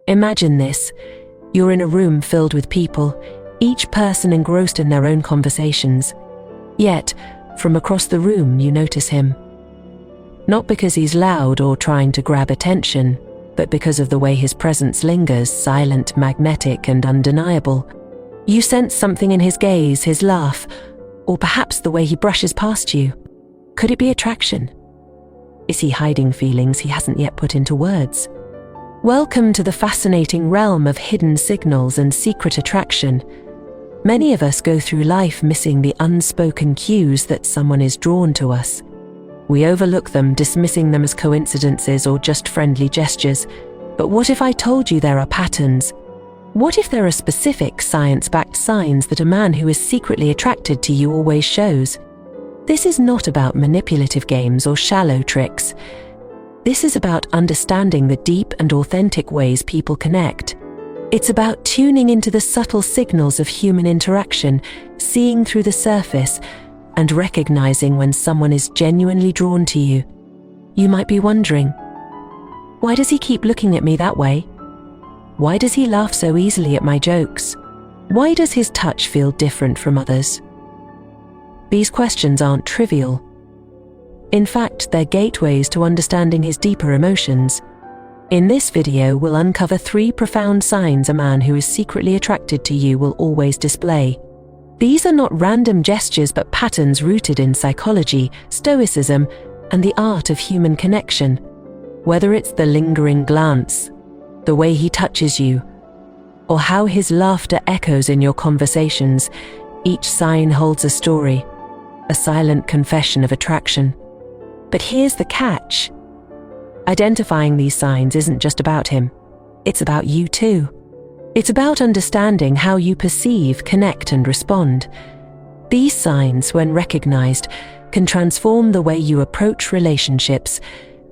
Imagine this. You're in a room filled with people, each person engrossed in their own conversations. Yet, from across the room you notice him. Not because he's loud or trying to grab attention, but because of the way his presence lingers, silent, magnetic, and undeniable. You sense something in his gaze, his laugh, or perhaps the way he brushes past you. Could it be attraction? Is he hiding feelings he hasn't yet put into words? Welcome to the fascinating realm of hidden signals and secret attraction. Many of us go through life missing the unspoken cues that someone is drawn to us. We overlook them, dismissing them as coincidences or just friendly gestures. But what if I told you there are patterns? What if there are specific science-backed signs that a man who is secretly attracted to you always shows? This is not about manipulative games or shallow tricks. This is about understanding the deep and authentic ways people connect. It's about tuning into the subtle signals of human interaction, seeing through the surface, and recognizing when someone is genuinely drawn to you. You might be wondering, why does he keep looking at me that way? Why does he laugh so easily at my jokes? Why does his touch feel different from others? These questions aren't trivial. In fact, they're gateways to understanding his deeper emotions. In this video, we'll uncover 3 profound signs a man who is secretly attracted to you will always display. These are not random gestures but patterns rooted in psychology, stoicism, and the art of human connection. Whether it's the lingering glance, the way he touches you, or how his laughter echoes in your conversations, each sign holds a story, a silent confession of attraction. But here's the catch. Identifying these signs isn't just about him. It's about you too. It's about understanding how you perceive, connect, and respond. These signs, when recognized, can transform the way you approach relationships,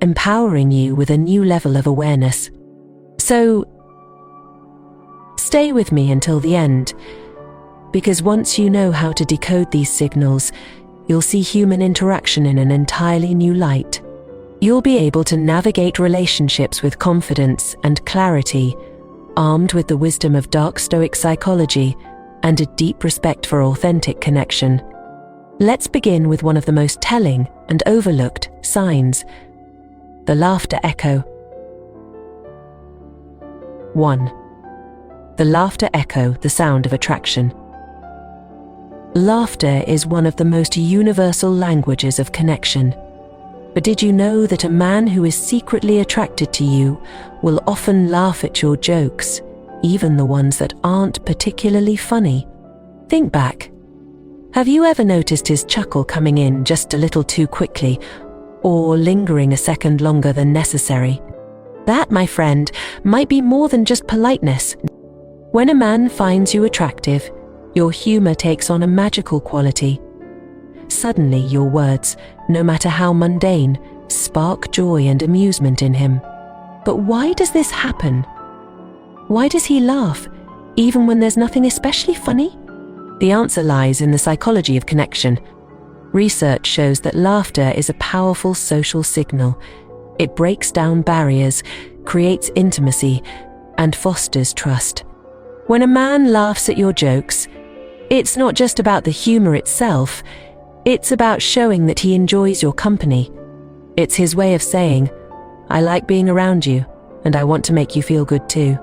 empowering you with a new level of awareness. So, stay with me until the end, because once you know how to decode these signals, you'll see human interaction in an entirely new light. You'll be able to navigate relationships with confidence and clarity, armed with the wisdom of dark Stoic psychology and a deep respect for authentic connection. Let's begin with one of the most telling and overlooked signs: the laughter echo. 1. The laughter echo, the sound of attraction. Laughter is one of the most universal languages of connection. But did you know that a man who is secretly attracted to you will often laugh at your jokes, even the ones that aren't particularly funny? Think back. Have you ever noticed his chuckle coming in just a little too quickly, or lingering a second longer than necessary? That, my friend, might be more than just politeness. When a man finds you attractive, your humor takes on a magical quality. Suddenly, your words, no matter how mundane, spark joy and amusement in him. But why does this happen? Why does he laugh, even when there's nothing especially funny? The answer lies in the psychology of connection. Research shows that laughter is a powerful social signal. It breaks down barriers, creates intimacy, and fosters trust. When a man laughs at your jokes, it's not just about the humor itself. It's about showing that he enjoys your company. It's his way of saying, I like being around you, and I want to make you feel good too.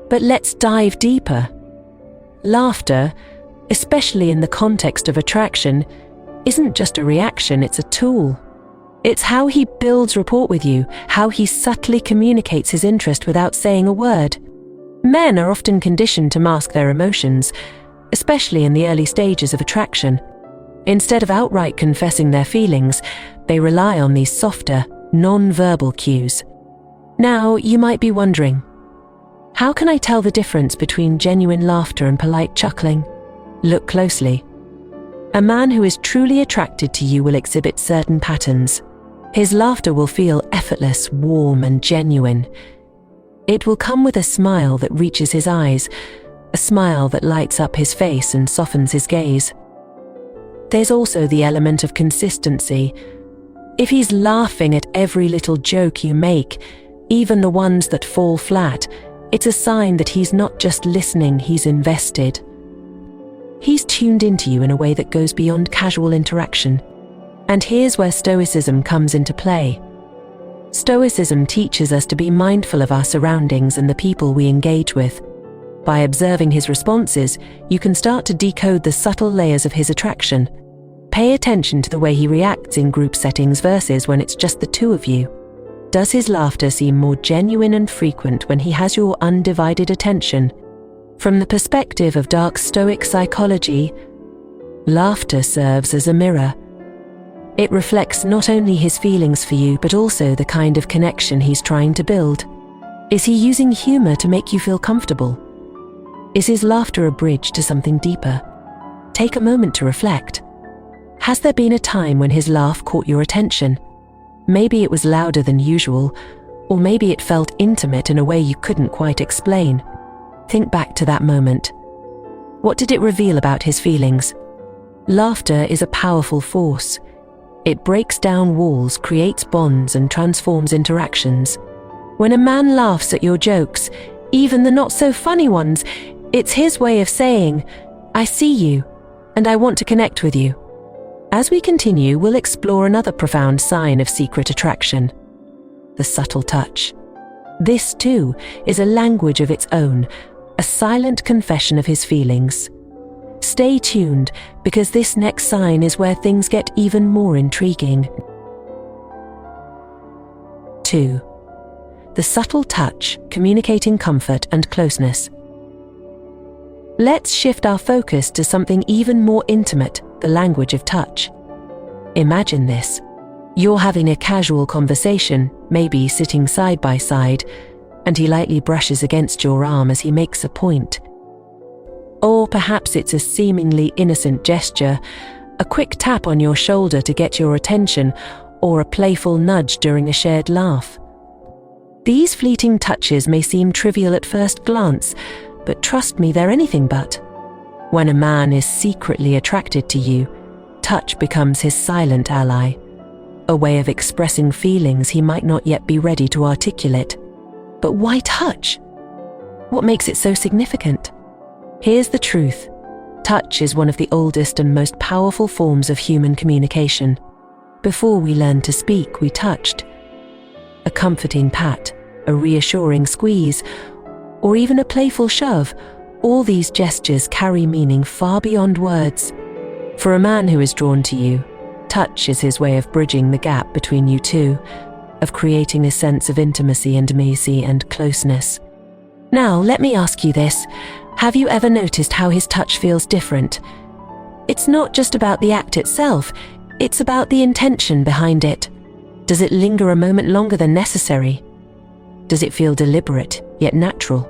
But let's dive deeper. Laughter, especially in the context of attraction, isn't just a reaction, it's a tool. It's how he builds rapport with you, how he subtly communicates his interest without saying a word. Men are often conditioned to mask their emotions, especially in the early stages of attraction. Instead of outright confessing their feelings, they rely on these softer, non-verbal cues. Now, you might be wondering, how can I tell the difference between genuine laughter and polite chuckling? Look closely. A man who is truly attracted to you will exhibit certain patterns. His laughter will feel effortless, warm, and genuine. It will come with a smile that reaches his eyes, a smile that lights up his face and softens his gaze. There's also the element of consistency. If he's laughing at every little joke you make, even the ones that fall flat, it's a sign that he's not just listening, he's invested. He's tuned into you in a way that goes beyond casual interaction. And here's where Stoicism comes into play. Stoicism teaches us to be mindful of our surroundings and the people we engage with. By observing his responses, you can start to decode the subtle layers of his attraction. Pay attention to the way he reacts in group settings versus when it's just the two of you. Does his laughter seem more genuine and frequent when he has your undivided attention? From the perspective of dark Stoic psychology, laughter serves as a mirror. It reflects not only his feelings for you, but also the kind of connection he's trying to build. Is he using humor to make you feel comfortable? Is his laughter a bridge to something deeper? Take a moment to reflect. Has there been a time when his laugh caught your attention? Maybe it was louder than usual, or maybe it felt intimate in a way you couldn't quite explain. Think back to that moment. What did it reveal about his feelings? Laughter is a powerful force. It breaks down walls, creates bonds, and transforms interactions. When a man laughs at your jokes, even the not-so-funny ones, it's his way of saying, "I see you, and I want to connect with you." As we continue, we'll explore another profound sign of secret attraction: the subtle touch. This, too, is a language of its own, a silent confession of his feelings. Stay tuned, because this next sign is where things get even more intriguing. 2. The subtle touch, communicating comfort and closeness. Let's shift our focus to something even more intimate, the language of touch. Imagine this. You're having a casual conversation, maybe sitting side by side, and he lightly brushes against your arm as he makes a point. Or perhaps it's a seemingly innocent gesture, a quick tap on your shoulder to get your attention, or a playful nudge during a shared laugh. These fleeting touches may seem trivial at first glance, but trust me, they're anything but. When a man is secretly attracted to you, touch becomes his silent ally, a way of expressing feelings he might not yet be ready to articulate. But why touch? What makes it so significant? Here's the truth. Touch is one of the oldest and most powerful forms of human communication. Before we learned to speak, we touched. A comforting pat, a reassuring squeeze, or even a playful shove, all these gestures carry meaning far beyond words. For a man who is drawn to you, touch is his way of bridging the gap between you two, of creating a sense of intimacy and closeness. Now, let me ask you this. Have you ever noticed how his touch feels different? It's not just about the act itself, it's about the intention behind it. Does it linger a moment longer than necessary? Does it feel deliberate, yet natural?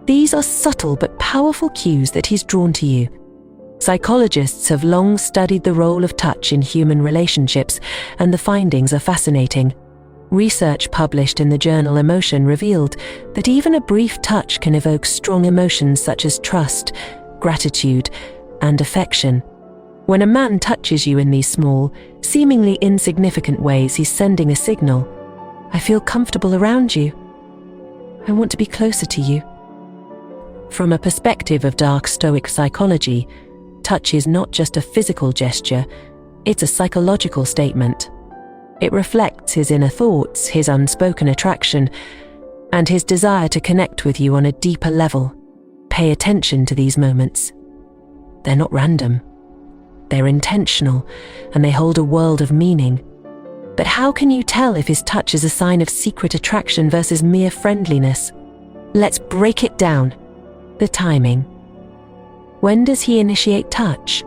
These are subtle but powerful cues that he's drawn to you. Psychologists have long studied the role of touch in human relationships, and the findings are fascinating. Research published in the journal Emotion revealed that even a brief touch can evoke strong emotions such as trust, gratitude, and affection. When a man touches you in these small, seemingly insignificant ways, he's sending a signal. I feel comfortable around you. I want to be closer to you. From a perspective of dark Stoic psychology, touch is not just a physical gesture, it's a psychological statement. It reflects his inner thoughts, his unspoken attraction, and his desire to connect with you on a deeper level. Pay attention to these moments. They're not random. They're intentional, and they hold a world of meaning. But how can you tell if his touch is a sign of secret attraction versus mere friendliness? Let's break it down. The timing. When does he initiate touch?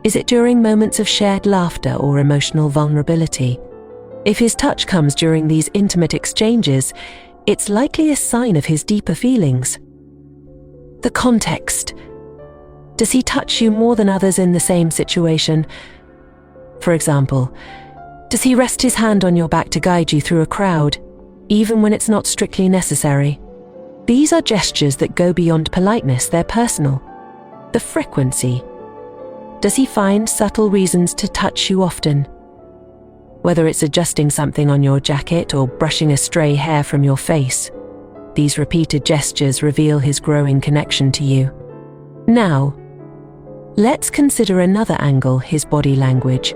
Is it during moments of shared laughter or emotional vulnerability? If his touch comes during these intimate exchanges, it's likely a sign of his deeper feelings. The context. Does he touch you more than others in the same situation? For example, does he rest his hand on your back to guide you through a crowd, even when it's not strictly necessary? These are gestures that go beyond politeness, they're personal. The frequency. Does he find subtle reasons to touch you often? whether it's adjusting something on your jacket or brushing a stray hair from your face. These repeated gestures reveal his growing connection to you. Now, let's consider another angle, his body language.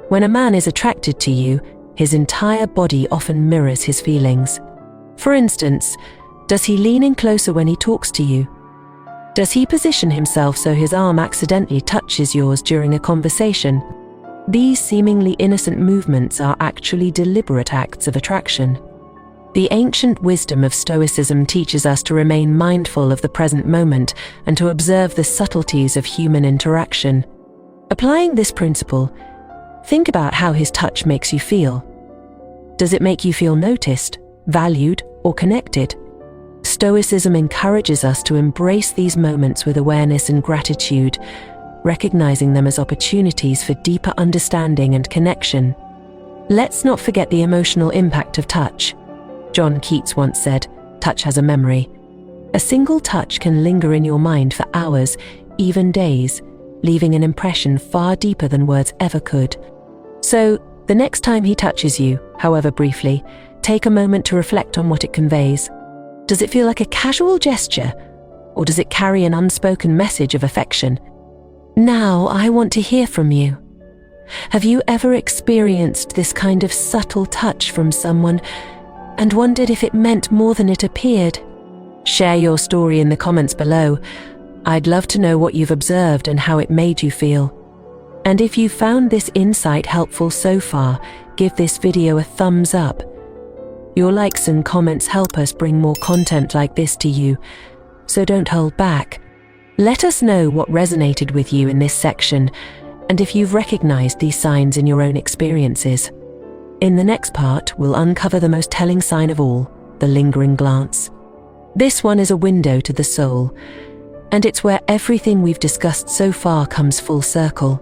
When a man is attracted to you, his entire body often mirrors his feelings. For instance, does he lean in closer when he talks to you? Does he position himself so his arm accidentally touches yours during a conversation? These seemingly innocent movements are actually deliberate acts of attraction. The ancient wisdom of Stoicism teaches us to remain mindful of the present moment and to observe the subtleties of human interaction. Applying this principle, think about how his touch makes you feel. Does it make you feel noticed, valued, or connected? Stoicism encourages us to embrace these moments with awareness and gratitude, recognizing them as opportunities for deeper understanding and connection. Let's not forget the emotional impact of touch. John Keats once said, "Touch has a memory." A single touch can linger in your mind for hours, even days, leaving an impression far deeper than words ever could. So, the next time he touches you, however briefly, take a moment to reflect on what it conveys. Does it feel like a casual gesture, or does it carry an unspoken message of affection? Now, I want to hear from you. Have you ever experienced this kind of subtle touch from someone and wondered if it meant more than it appeared? Share your story in the comments below. I'd love to know what you've observed and how it made you feel. And if you found this insight helpful so far, give this video a thumbs up. Your likes and comments help us bring more content like this to you, so don't hold back. Let us know what resonated with you in this section, and if you've recognized these signs in your own experiences. In the next part, we'll uncover the most telling sign of all, the lingering glance. This one is a window to the soul, and it's where everything we've discussed so far comes full circle.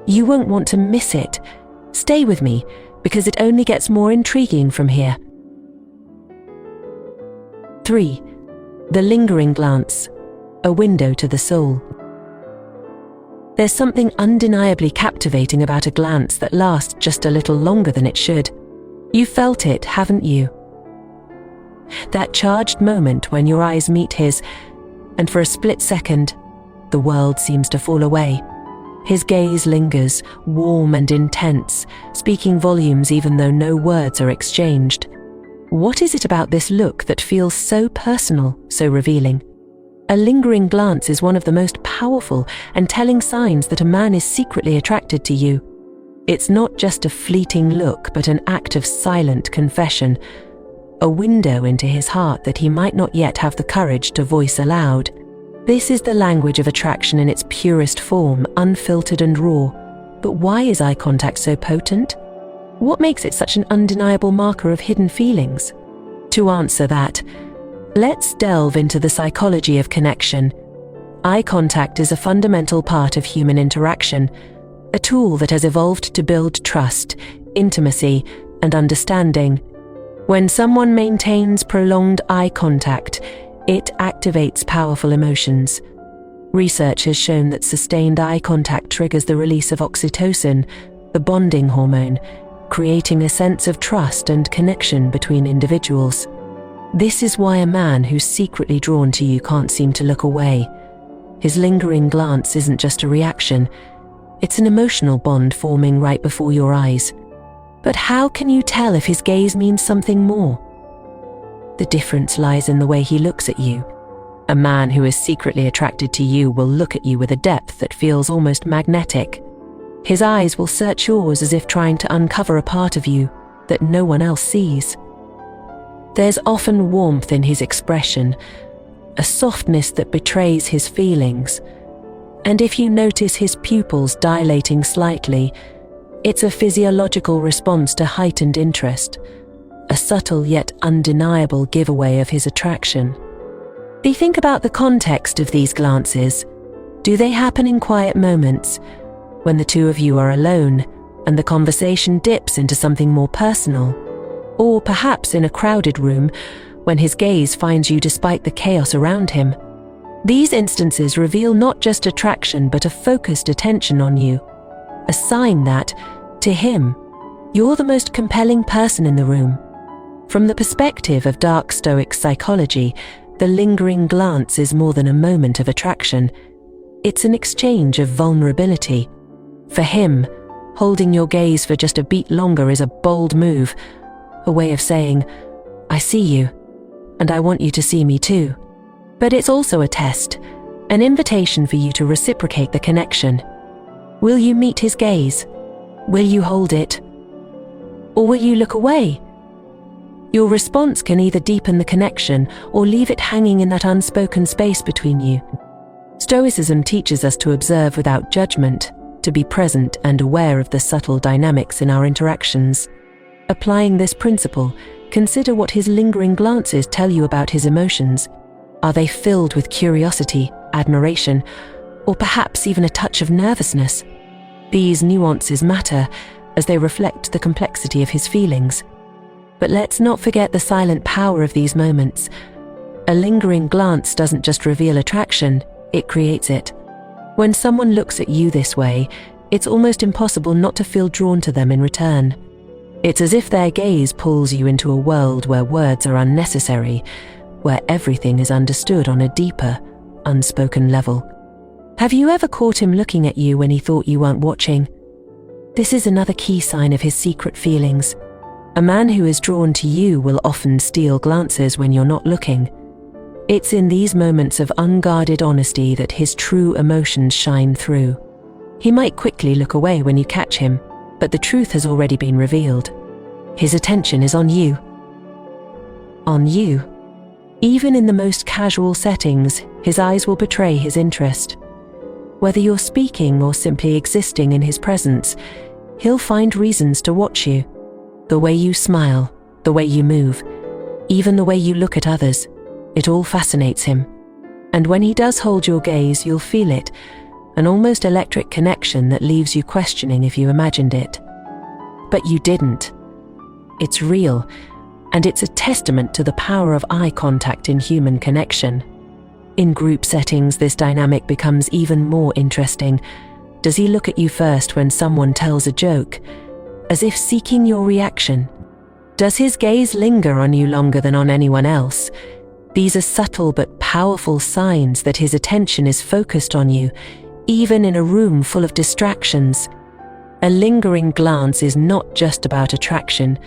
You won't want to miss it. Stay with me, because it only gets more intriguing from here. 3. The lingering glance, a window to the soul. There's something undeniably captivating about a glance that lasts just a little longer than it should. You've felt it, haven't you? That charged moment when your eyes meet his, and for a split second, the world seems to fall away. His gaze lingers, warm and intense, speaking volumes even though no words are exchanged. What is it about this look that feels so personal, so revealing? A lingering glance is one of the most powerful and telling signs that a man is secretly attracted to you. It's not just a fleeting look, but an act of silent confession, a window into his heart that he might not yet have the courage to voice aloud. This is the language of attraction in its purest form, unfiltered and raw. But why is eye contact so potent? What makes it such an undeniable marker of hidden feelings? To answer that, let's delve into the psychology of connection. Eye contact is a fundamental part of human interaction, a tool that has evolved to build trust, intimacy, and understanding. When someone maintains prolonged eye contact, it activates powerful emotions. Research has shown that sustained eye contact triggers the release of oxytocin, the bonding hormone, creating a sense of trust and connection between individuals. This is why a man who's secretly drawn to you can't seem to look away. His lingering glance isn't just a reaction, it's an emotional bond forming right before your eyes. But how can you tell if his gaze means something more? The difference lies in the way he looks at you. A man who is secretly attracted to you will look at you with a depth that feels almost magnetic. His eyes will search yours as if trying to uncover a part of you that no one else sees. There's often warmth in his expression, a softness that betrays his feelings. And if you notice his pupils dilating slightly, it's a physiological response to heightened interest, a subtle yet undeniable giveaway of his attraction. Think about the context of these glances. Do they happen in quiet moments, when the two of you are alone and the conversation dips into something more personal? Or perhaps in a crowded room, when his gaze finds you despite the chaos around him? These instances reveal not just attraction but a focused attention on you, a sign that, to him, You're the most compelling person in the room. From the perspective of dark Stoic psychology, the lingering glance is more than a moment of attraction. It's an exchange of vulnerability. For him, holding your gaze for just a beat longer is a bold move, a way of saying, "I see you, and I want you to see me too." But it's also a test, an invitation for you to reciprocate the connection. Will you meet his gaze? Will you hold it? Or will you look away? Your response can either deepen the connection or leave it hanging in that unspoken space between you. Stoicism teaches us to observe without judgment, to be present and aware of the subtle dynamics in our interactions. Applying this principle, consider what his lingering glances tell you about his emotions. Are they filled with curiosity, admiration, or perhaps even a touch of nervousness? These nuances matter as they reflect the complexity of his feelings. But let's not forget the silent power of these moments. A lingering glance doesn't just reveal attraction, it creates it. When someone looks at you this way, it's almost impossible not to feel drawn to them in return. It's as if their gaze pulls you into a world where words are unnecessary, where everything is understood on a deeper, unspoken level. Have you ever caught him looking at you when he thought you weren't watching? This is another key sign of his secret feelings. A man who is drawn to you will often steal glances when you're not looking. It's in these moments of unguarded honesty that his true emotions shine through. He might quickly look away when you catch him, but the truth has already been revealed. His attention is on you. On you. Even in the most casual settings, his eyes will betray his interest. Whether you're speaking or simply existing in his presence, he'll find reasons to watch you. The way you smile, the way you move, even the way you look at others, it all fascinates him. And when he does hold your gaze, you'll feel it, an almost electric connection that leaves you questioning if you imagined it. But you didn't. It's real, and it's a testament to the power of eye contact in human connection. In group settings, this dynamic becomes even more interesting. Does he look at you first when someone tells a joke, as if seeking your reaction? Does his gaze linger on you longer than on anyone else? These are subtle but powerful signs that his attention is focused on you, even in a room full of distractions. A lingering glance is not just about attraction,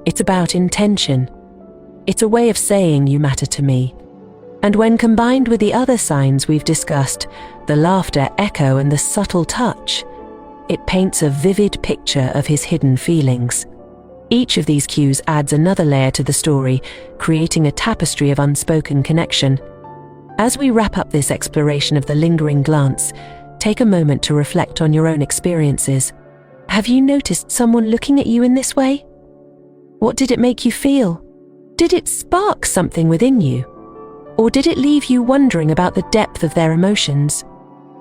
it's about intention. It's a way of saying you matter to me. And when combined with the other signs we've discussed, the laughter, echo, and the subtle touch, it paints a vivid picture of his hidden feelings. Each of these cues adds another layer to the story, creating a tapestry of unspoken connection. As we wrap up this exploration of the lingering glance, take a moment to reflect on your own experiences. Have you noticed someone looking at you in this way? What did it make you feel? Did it spark something within you? Or did it leave you wondering about the depth of their emotions?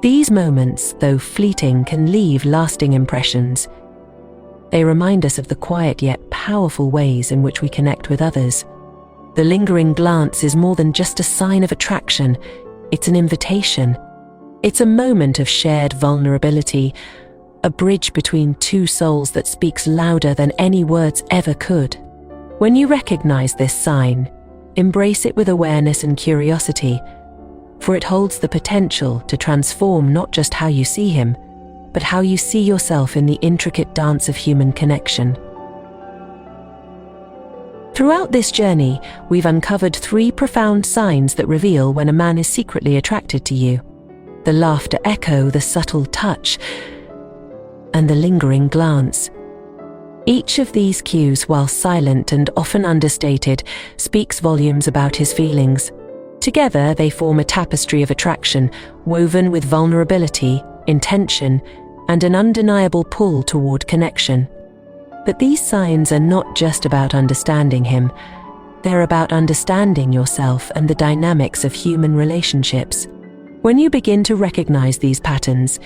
These moments, though fleeting, can leave lasting impressions. They remind us of the quiet yet powerful ways in which we connect with others. The lingering glance is more than just a sign of attraction, it's an invitation. It's a moment of shared vulnerability, a bridge between two souls that speaks louder than any words ever could. When you recognize this sign, embrace it with awareness and curiosity, for it holds the potential to transform not just how you see him, but how you see yourself in the intricate dance of human connection. Throughout this journey, we've uncovered 3 profound signs that reveal when a man is secretly attracted to you: the laughter echo, the subtle touch, and the lingering glance. Each of these cues, while silent and often understated, speaks volumes about his feelings. Together, they form a tapestry of attraction, woven with vulnerability, intention, and an undeniable pull toward connection. But these signs are not just about understanding him. They're about understanding yourself and the dynamics of human relationships. When you begin to recognize these patterns,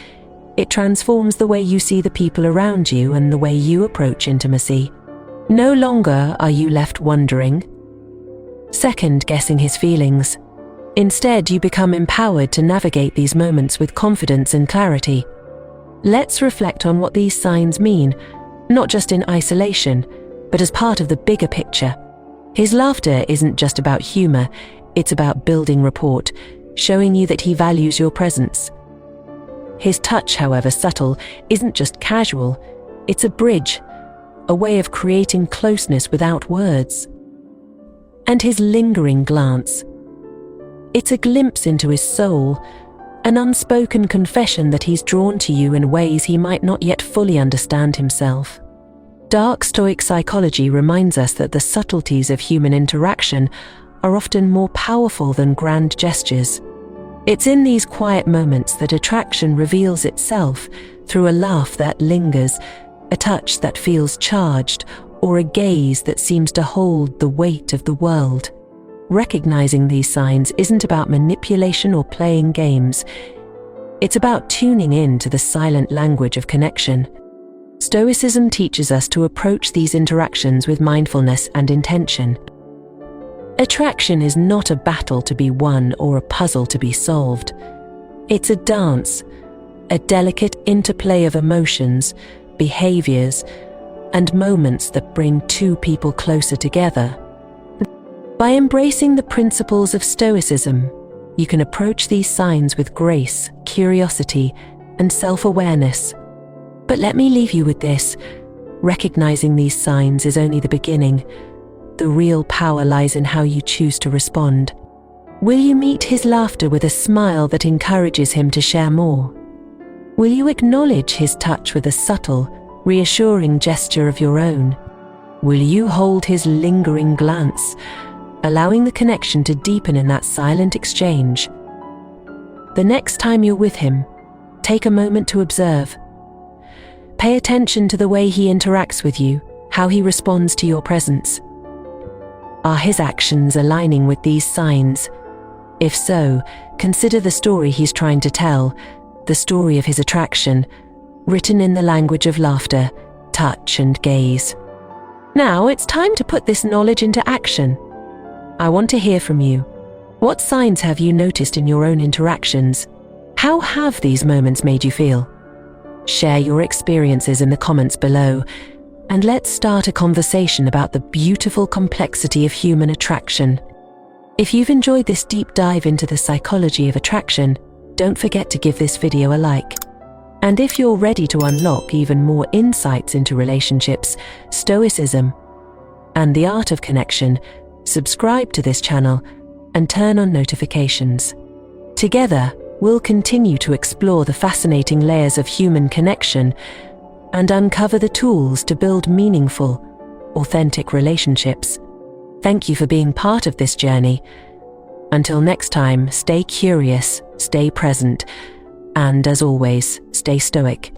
it transforms the way you see the people around you and the way you approach intimacy. No longer are you left wondering, second-guessing his feelings. Instead, you become empowered to navigate these moments with confidence and clarity. Let's reflect on what these signs mean, not just in isolation, but as part of the bigger picture. His laughter isn't just about humor, it's about building rapport, showing you that he values your presence. His touch, however subtle, isn't just casual, it's a bridge, a way of creating closeness without words. And his lingering glance. It's a glimpse into his soul, an unspoken confession that he's drawn to you in ways he might not yet fully understand himself. Dark Stoic psychology reminds us that the subtleties of human interaction are often more powerful than grand gestures. It's in these quiet moments that attraction reveals itself, through a laugh that lingers, a touch that feels charged, or a gaze that seems to hold the weight of the world. Recognizing these signs isn't about manipulation or playing games. It's about tuning in to the silent language of connection. Stoicism teaches us to approach these interactions with mindfulness and intention. Attraction is not a battle to be won or a puzzle to be solved. It's a dance, a delicate interplay of emotions, behaviors, and moments that bring two people closer together. By embracing the principles of Stoicism, you can approach these signs with grace, curiosity, and self-awareness. But let me leave you with this: recognizing these signs is only the beginning. The real power lies in how you choose to respond. Will you meet his laughter with a smile that encourages him to share more? Will you acknowledge his touch with a subtle, reassuring gesture of your own? Will you hold his lingering glance, allowing the connection to deepen in that silent exchange? The next time you're with him, take a moment to observe. Pay attention to the way he interacts with you, how he responds to your presence. Are his actions aligning with these signs? If so, consider the story he's trying to tell, the story of his attraction, written in the language of laughter, touch, and gaze. Now it's time to put this knowledge into action. I want to hear from you. What signs have you noticed in your own interactions? How have these moments made you feel? Share your experiences in the comments below, and let's start a conversation about the beautiful complexity of human attraction. If you've enjoyed this deep dive into the psychology of attraction, don't forget to give this video a like. And if you're ready to unlock even more insights into relationships, Stoicism, and the art of connection, subscribe to this channel and turn on notifications. Together, we'll continue to explore the fascinating layers of human connection and uncover the tools to build meaningful, authentic relationships. Thank you for being part of this journey. Until next time, stay curious, stay present, and as always, stay stoic.